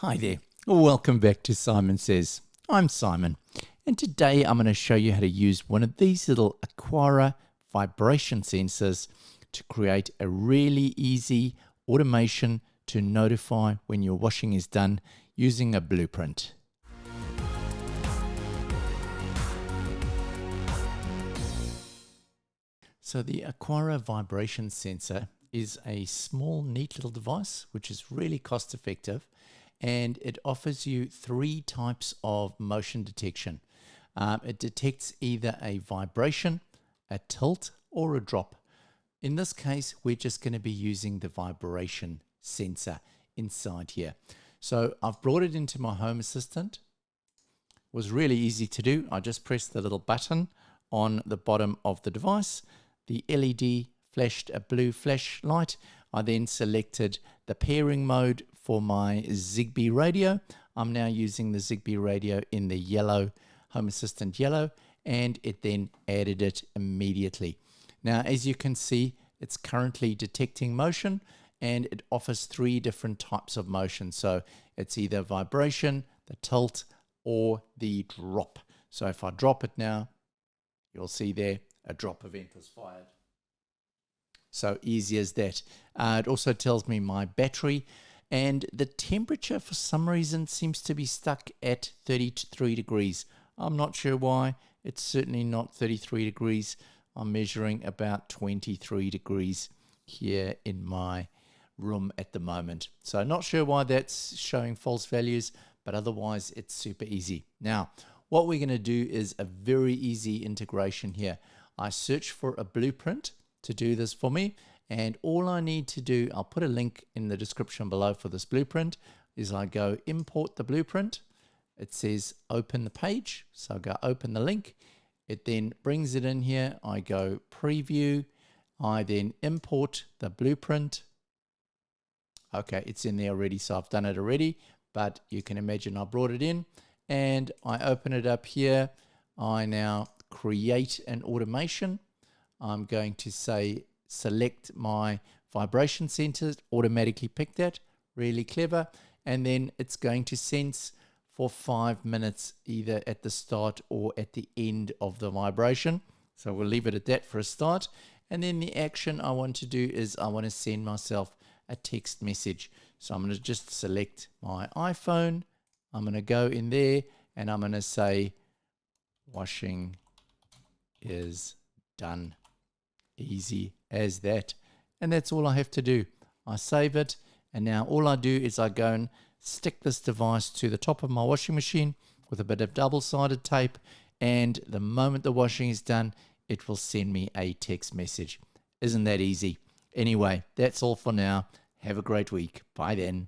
Hi there, welcome back to Simon Says. I'm Simon, and today I'm going to show you how to use one of these little Aquara vibration sensors to create a really easy automation to notify when your washing is done using a blueprint. So the Aquara vibration sensor is a small, neat little device which is really cost effective, and it offers you three types of motion detection. It detects either a vibration, a tilt, or a drop. In this case, we're just going to be using the vibration sensor inside here. So I've brought it into my Home Assistant. It was really easy to do. I just pressed the little button on the bottom of the device. The LED flashed a blue flashlight. I then selected the pairing mode for my Zigbee radio. I'm now using the Zigbee radio in the yellow, Home Assistant yellow, and it then added it immediately. Now, as you can see, it's currently detecting motion, and it offers three different types of motion. So it's either vibration, the tilt, or the drop. So if I drop it now, you'll see there a drop event was fired. So easy as that. It also tells me my battery, and the temperature for some reason seems to be stuck at 33 degrees. I'm not sure why. It's certainly not 33 degrees. I'm measuring about 23 degrees here in my room at the moment. So not sure why that's showing false values, but otherwise it's super easy. Now, what we're going to do is a very easy integration here. I search for a blueprint to do this for me, and all I need to do, I'll put a link in the description below for this blueprint, is I go import the blueprint. It says open the page, so I go open the link. It then brings it in here. I go preview. I then import the blueprint. Okay, it's in there already, so I've done it already, but you can imagine I brought it in, and I open it up here. I now create an automation. I'm going to say select my vibration sensor, automatically pick that, really clever, and then it's going to sense for 5 minutes either at the start or at the end of the vibration. So we'll leave it at that for a start, and then the action I want to do is I want to send myself a text message. So I'm going to just select my iPhone. I'm going to go in there and I'm going to say washing is done. Easy as that. And that's all I have to do. I save it, and now all I do is I go and stick this device to the top of my washing machine with a bit of double-sided tape, and the moment the washing is done, it will send me a text message. Isn't that easy? Anyway, that's all for now. Have a great week. Bye then.